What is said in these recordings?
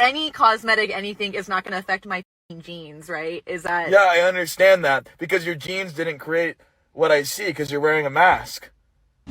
any cosmetic, anything is not going to affect my jeans, right? Is that... Yeah, I understand that, because your jeans didn't create what I see because you're wearing a mask.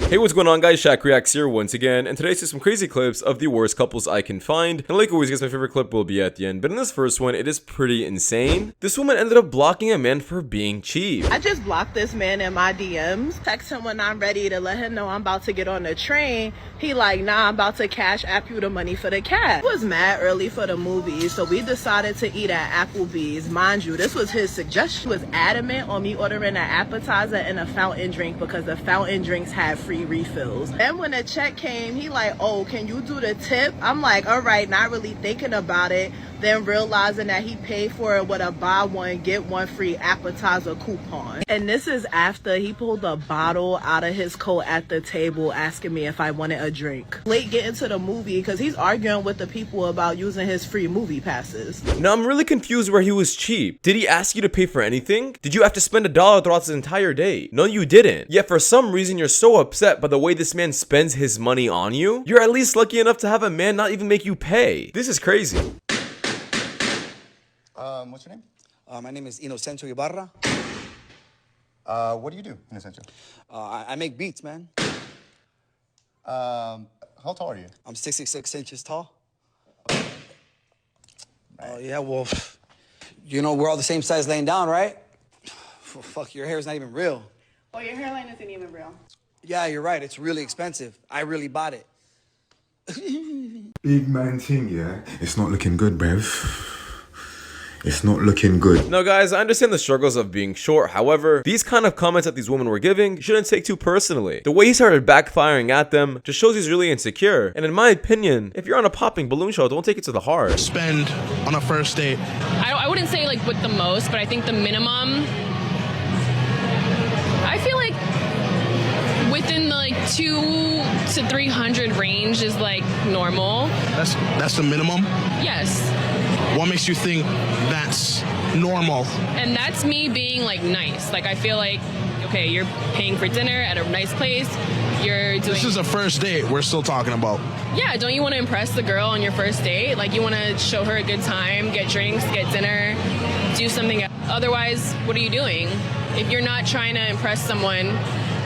Hey, what's going on, guys? Shak-Reacts here once again, and today I see some crazy clips of the worst couples I can find. And like always, guys, my favorite clip will be at the end, but in this first one, it is pretty insane. This woman ended up blocking a man for being cheap. I just blocked this man in my DMs. Text him when I'm ready to let him know I'm about to get on the train. He like, nah, I'm about to cash app you the money for the cab. He was mad early for the movies, so we decided to eat at Applebee's. Mind you, this was his suggestion. He was adamant on me ordering an appetizer and a fountain drink because the fountain drinks had free refills. Then when the check came, he like, oh, can you do the tip? I'm like, all right, not really thinking about it. Then realizing that he paid for it with a buy one, get one free appetizer coupon. And this is after he pulled a bottle out of his coat at the table asking me if I wanted a drink. Late getting to the movie because he's arguing with the people about using his free movie passes. Now, I'm really confused where he was cheap. Did he ask you to pay for anything? Did you have to spend $1 throughout this entire day? No, you didn't. Yet for some reason, you're so upset by the way this man spends his money on you. You're at least lucky enough to have a man not even make you pay. This is crazy. What's your name? My name is Inocentio Ibarra. What do you do, Inocentio? I make beats, man. How tall are you? I'm 6'6" inches tall. Yeah, well, you know, we're all the same size laying down, right? Well, fuck, your hair is not even real. Oh, your hairline isn't even real. Yeah, you're right. It's really expensive. I really bought it. Big man thing, yeah? It's not looking good, bruv. It's not looking good. Now, guys, I understand the struggles of being short. However, these kind of comments that these women were giving, you shouldn't take too personally. The way he started backfiring at them just shows he's really insecure. And in my opinion, if you're on a popping balloon show, don't take it to the heart. Spend on a first date? I wouldn't say like with the most, but I think the minimum, I feel like within the like 200 to 300 range is like normal. That's the minimum? Yes. What makes you think that's normal? And that's me being like nice. Like I feel like, okay, you're paying for dinner at a nice place. You're doing... This is a first date we're still talking about. Yeah, don't you want to impress the girl on your first date? Like you want to show her a good time, get drinks, get dinner, do something. Otherwise, what are you doing? If you're not trying to impress someone,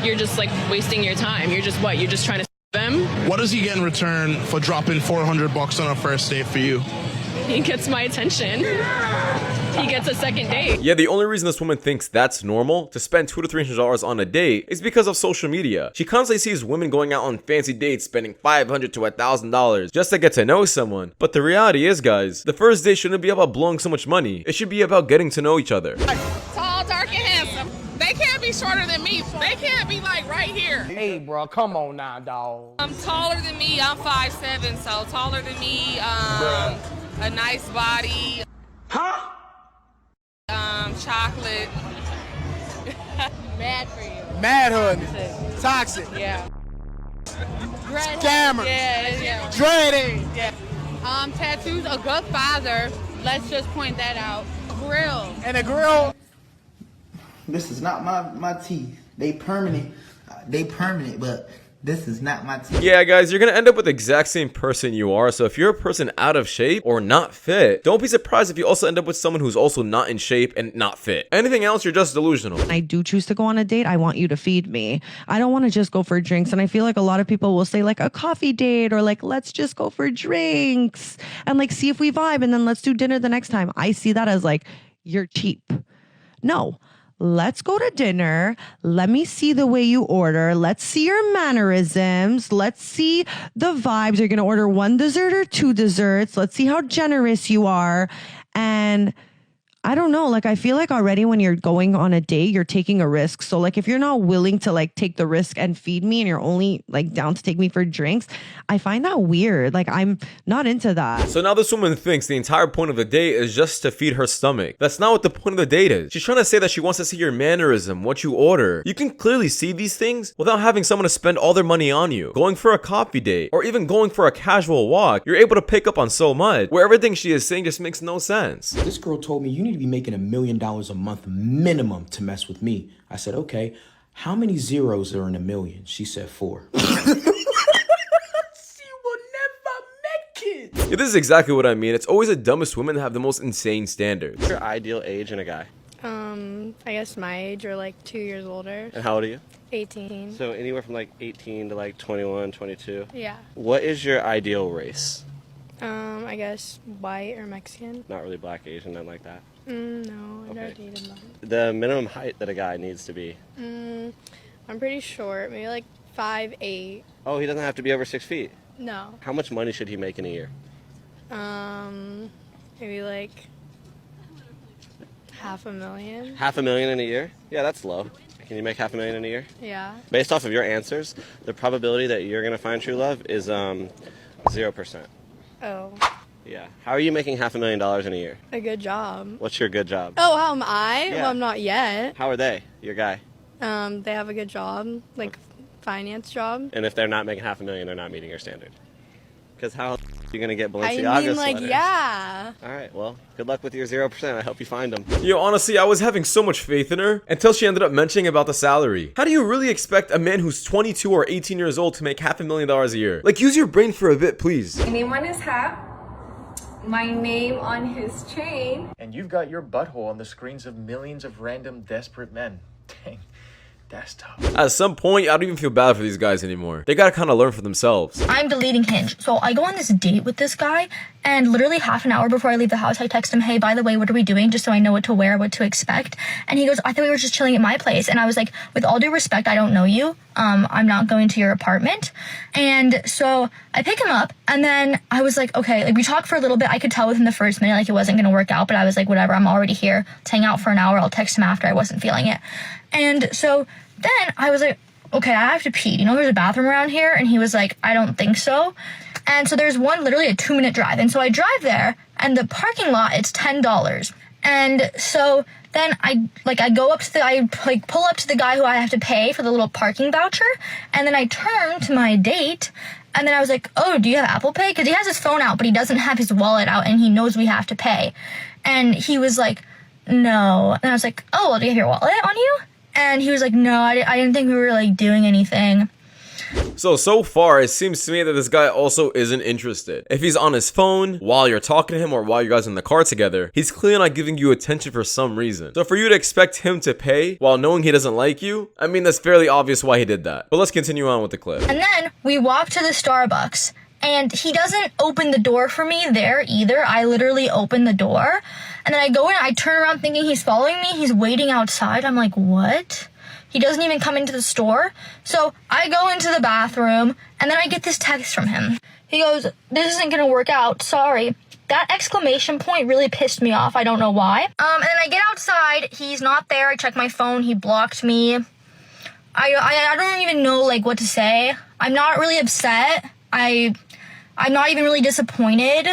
you're just like wasting your time. You're just what? You're just trying to them? What does he get in return for dropping $400 on a first date for you? He gets my attention. He gets a second date. Yeah, the only reason this woman thinks that's normal, to spend $200 to $300 on a date, is because of social media. She constantly sees women going out on fancy dates, spending $500 to $1,000 just to get to know someone. But the reality is, guys, the first date shouldn't be about blowing so much money. It should be about getting to know each other. Tall, dark, and handsome. They can't be shorter than me. They can't be like right here. Hey, bro, come on now, dog. I'm taller than me. I'm 5'7", so taller than me. A nice body. Huh? Chocolate. Mad for you. Mad honey. Toxic. Yeah. Scammer. Yeah. Dreading. Yeah. Tattoos. A good father. Let's just point that out. Grill. And a grill. This is not my teeth. They permanent, but this is not my teeth. Yeah, guys, you're gonna end up with the exact same person you are. So if you're a person out of shape or not fit, don't be surprised if you also end up with someone who's also not in shape and not fit. Anything else, you're just delusional. I do choose to go on a date. I want you to feed me. I don't want to just go for drinks. And I feel like a lot of people will say like a coffee date or like, let's just go for drinks and like see if we vibe and then let's do dinner the next time. I see that as like, you're cheap. No. Let's go to dinner. Let me see the way you order. Let's see your mannerisms. Let's see the vibes. You're going to order 1 dessert or 2 desserts. Let's see how generous you are. And I don't know, like I feel like already when you're going on a date, you're taking a risk. So like if you're not willing to like take the risk and feed me and you're only like down to take me for drinks, I find that weird. Like I'm not into that. So now this woman thinks the entire point of the date is just to feed her stomach. That's not what the point of the date is. She's trying to say that she wants to see your mannerism, what you order. You can clearly see these things without having someone to spend all their money on you. Going for a coffee date or even going for a casual walk, you're able to pick up on so much where everything she is saying just makes no sense. This girl told me you need to be making $1 million a month minimum to mess with me. I said, okay, how many zeros are in a million? She said 4. Yeah, Yeah, this is exactly what I mean. It's always the dumbest women that have the most insane standards. What's your ideal age in a guy? I guess my age or like 2 years older. And how old are you? 18. So anywhere from like 18 to like 21, 22? Yeah. What is your ideal race? I guess white or Mexican. Not really black, Asian, nothing like that. No, I Okay. never dated them. The minimum height that a guy needs to be? I'm pretty short, maybe like 5'8". Oh, he doesn't have to be over 6 feet. No. How much money should he make in a year? Maybe like $500,000. $500,000 in a year? Yeah, that's low. Can you make $500,000 in a year? Yeah. Based off of your answers, the probability that you're gonna find true love is 0%. Oh. Yeah. How are you making $500,000 in a year? A good job. What's your good job? Oh, how am I? Yeah. Well, I'm not yet. How are they, your guy? They have a good job, like finance job. And if they're not making $500,000, they're not meeting your standard. Because how are you gonna get Balenciaga I mean, like, sweaters? yeah. All right. Well, good luck with your 0%. I hope you find them. Yo, honestly, I was having so much faith in her until she ended up mentioning about the salary. How do you really expect a man who's 22 or 18 years old to make $500,000 a year? Like, use your brain for a bit, please. My name on his hat, my name on his chain. And you've got your butthole on the screens of millions of random desperate men. Dang, that's tough. At some point, I don't even feel bad for these guys anymore. They gotta kind of learn for themselves. I'm deleting Hinge. So I go on this date with this guy, and literally half an hour before I leave the house, I text him, hey, by the way, what are we doing? Just so I know what to wear, what to expect. And he goes, I thought we were just chilling at my place. And I was like, with all due respect, I don't know you. I'm not going to your apartment. And so I pick him up, and then I was like, okay, like we talked for a little bit. I could tell within the first minute, like it wasn't going to work out, but I was like, whatever, I'm already here. Let's hang out for an hour. I'll text him after. I wasn't feeling it. And so then I was like, okay, I have to pee. You know, there's a bathroom around here. And he was like, I don't think so. And so there's one, literally a 2-minute drive. And so I drive there, and the parking lot, it's $10. And so then I pull up to the guy who I have to pay for the little parking voucher. And then I turn to my date, and then I was like, oh, do you have Apple Pay? Because he has his phone out, but he doesn't have his wallet out, and he knows we have to pay. And he was like, no. And I was like, oh, well, do you have your wallet on you? And he was like, no, I didn't think we were like doing anything. So far, it seems to me that this guy also isn't interested. If he's on his phone while you're talking to him or while you guys are in the car together, he's clearly not giving you attention for some reason. So for you to expect him to pay while knowing he doesn't like you, I mean, that's fairly obvious why he did that. But let's continue on with the clip. And then we walk to the Starbucks, and he doesn't open the door for me there either. I literally open the door, and then I go in, I turn around thinking he's following me. He's waiting outside. I'm like, what? He doesn't even come into the store. So I go into the bathroom, and then I get this text from him. He goes, this isn't gonna work out, sorry. That exclamation point really pissed me off. I don't know why. And then I get outside, he's not there. I check my phone, he blocked me. I don't even know like what to say. I'm not really upset. I'm not even really disappointed,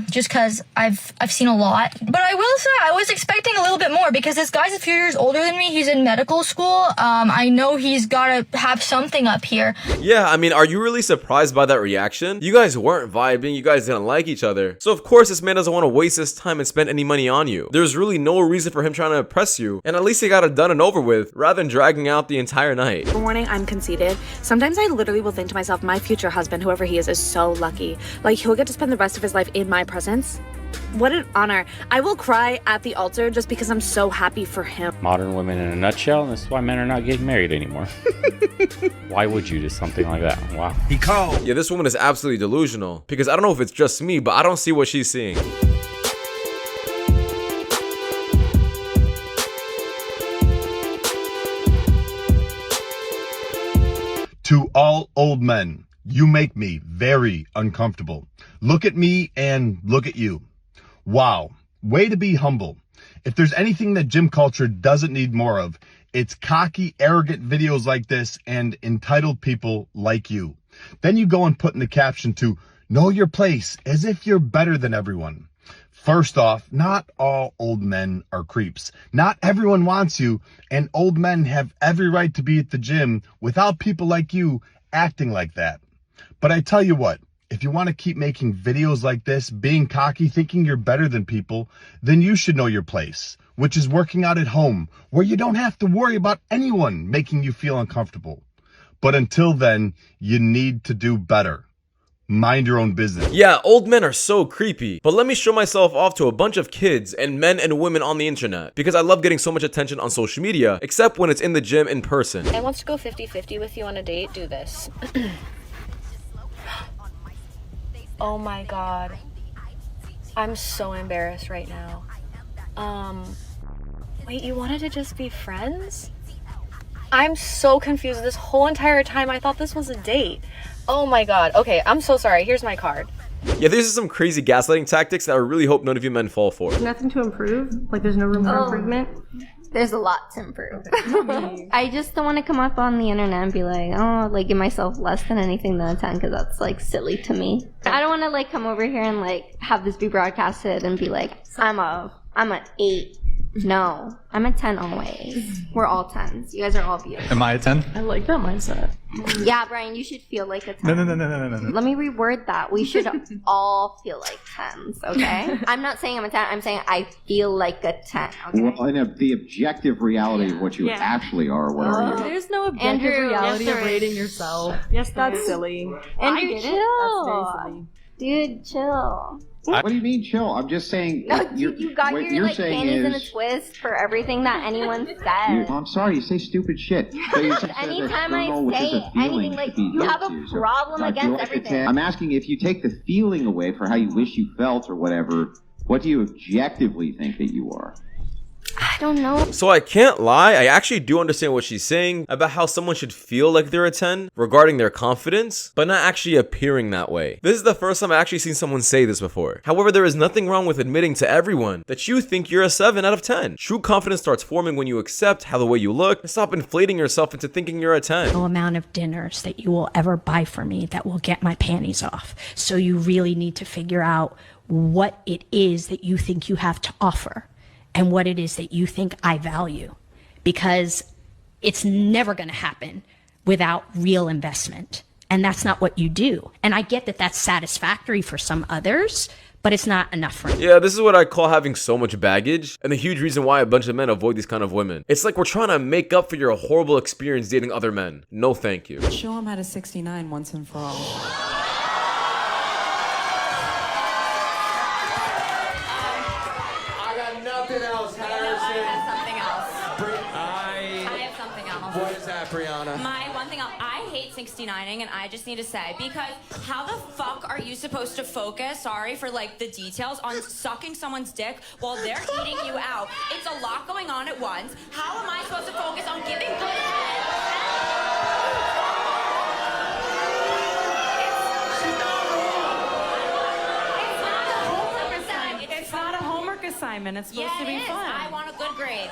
just because I've seen a lot. But I will say I was expecting a little bit more because this guy's a few years older than me. He's in medical school. I know he's got to have something up here. Yeah, I mean, are you really surprised by that reaction? You guys weren't vibing, you guys didn't like each other. So of course this man doesn't want to waste his time and spend any money on you. There's really no reason for him trying to impress you, and at least he got it done and over with, rather than dragging out the entire night. For warning, I'm conceited. Sometimes I literally will think to myself, my future husband, whoever he is so lucky. Like, he'll get to spend the rest of his life in my presence. What an honor. I will cry at the altar just because I'm so happy for him. Modern women in a nutshell, and this is why men are not getting married anymore. Why would you do something like that? Wow. He called. Yeah, this woman is absolutely delusional, because I don't know if it's just me, but I don't see what she's seeing. To all old men, you make me very uncomfortable. Look at me and look at you. Wow, way to be humble. If there's anything that gym culture doesn't need more of, it's cocky, arrogant videos like this and entitled people like you. Then you go and put in the caption to know your place as if you're better than everyone. First off, not all old men are creeps. Not everyone wants you, and old men have every right to be at the gym without people like you acting like that. But I tell you what, if you want to keep making videos like this, being cocky, thinking you're better than people, then you should know your place, which is working out at home, where you don't have to worry about anyone making you feel uncomfortable. But until then, you need to do better. mind your own business. Yeah, old men are so creepy, but let me show myself off to a bunch of kids and men and women on the internet because I love getting so much attention on social media, except when it's in the gym in person. I want to go 50-50 with you on a date. Do this. Oh my god. I'm so embarrassed right now. Wait, you wanted to just be friends? I'm so confused. This whole entire time I thought this was a date. Oh my god. Okay, I'm so sorry. Here's my card. Yeah, these are some crazy gaslighting tactics that I really hope none of you men fall for. Nothing to improve? Like there's no room for improvement? There's a lot to improve. I just don't want to come up on the internet and be like, oh, like give myself less than anything than a 10 because that's like silly to me. I don't want to like come over here and like have this be broadcasted and be like, I'm an 8. No, I'm a 10 always. We're all 10s. You guys are all beautiful. Am I a 10? I like that mindset. Yeah, Brian, you should feel like a 10. No. Let me reword that. We should all feel like 10s, okay? I'm not saying I'm a 10. I'm saying I feel like a 10, okay? Well, in the objective reality of what you actually are, what are you? There's no objective reality of rating yourself. Yes, That's silly. Andrew, chill. That's very silly. Dude, chill. What do you mean chill? I'm just saying. No, you got what your you're like saying panties in a is, twist for everything that anyone said. I'm sorry, you say stupid shit. So you just said Anytime I external, which is say a feeling, anything, like to be you have a used to. problem So I feel against like it's everything. I'm asking if you take the feeling away for how you wish you felt or whatever, what do you objectively think that you are? I don't know. So I can't lie, I actually do understand what she's saying about how someone should feel like they're a 10 regarding their confidence, but not actually appearing that way. This is the first time I've actually seen someone say this before. However, there is nothing wrong with admitting to everyone that you think you're a 7 out of 10. True confidence starts forming when you accept how the way you look and stop inflating yourself into thinking you're a 10. No amount of dinners that you will ever buy for me that will get my panties off. So you really need to figure out what it is that you think you have to offer and what it is that you think I value, because it's never going to happen without real investment. And that's not what you do. And I get that that's satisfactory for some others, but it's not enough for me. Yeah, this is what I call having so much baggage, and the huge reason why a bunch of men avoid these kind of women. It's like we're trying to make up for your horrible experience dating other men. No thank you. Show him how to 69 once and for all. Brianna. My one thing, I hate 69ing, and I just need to say, because how the fuck are you supposed to focus, sorry for like the details, on sucking someone's dick while they're eating you out? It's a lot going on at once. How am I supposed to focus on giving good head? It's not a homework assignment. It's supposed to be fun. I want a good grade.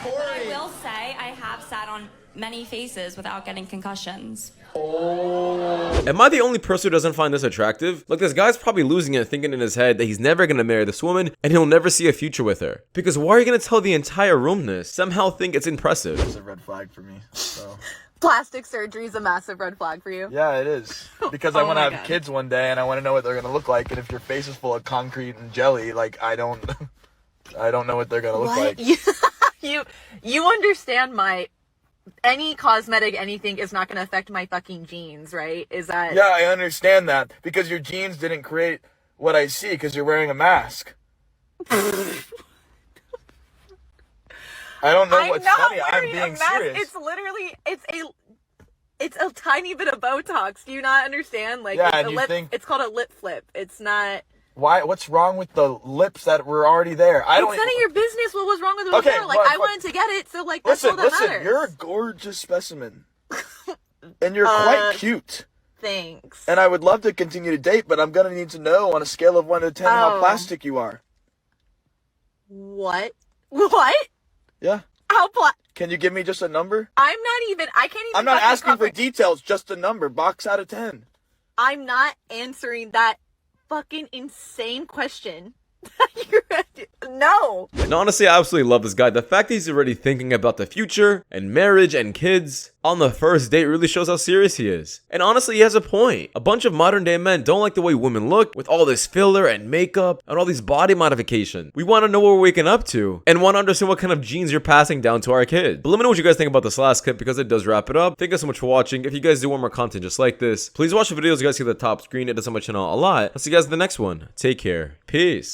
I will say I have sat on many faces without getting concussions. Am I the only person who doesn't find this attractive? Like, this guy's probably losing it, thinking in his head that he's never gonna marry this woman and he'll never see a future with her. Because why are you gonna tell the entire room this? Somehow think it's impressive. It's a red flag for me. So. Plastic surgery is a massive red flag for you. Yeah, it is. Because I want to have kids one day and I want to know what they're going to look like. And if your face is full of concrete and jelly, like, I don't know what they're going to look like. You understand any cosmetic anything is not going to affect my fucking genes, right? Is that... Yeah, I understand that. Because your genes didn't create what I see because you're wearing a mask. I don't know what's funny. I'm being serious. It's literally, it's a tiny bit of Botox. Do you not understand? Like, yeah, it's, and you think... it's called a lip flip. It's not... Why? What's wrong with the lips that were already there? It's none of your business what was wrong with it before. Like, I wanted to get it, so, like, that's all that matters. You're a gorgeous specimen. And you're quite cute. Thanks. And I would love to continue to date, but I'm going to need to know on a scale of 1 to 10 how plastic you are. What? What? Yeah. How Can you give me just a number? I can't even I'm not asking for details, just a number. Box out of 10. I'm not answering that fucking insane question. No. And honestly, I absolutely love this guy. The fact that he's already thinking about the future and marriage and kids on the first date really shows how serious he is. And honestly, he has a point. A bunch of modern day men don't like the way women look with all this filler and makeup and all these body modification. We want to know what we're waking up to and want to understand what kind of genes you're passing down to our kids. But let me know what you guys think about this last clip because it does wrap it up. Thank you so much for watching. If you guys do want more content just like this, please watch the videos you guys see at the top screen. It does help my channel a lot. I'll see you guys in the next one. Take care. Peace.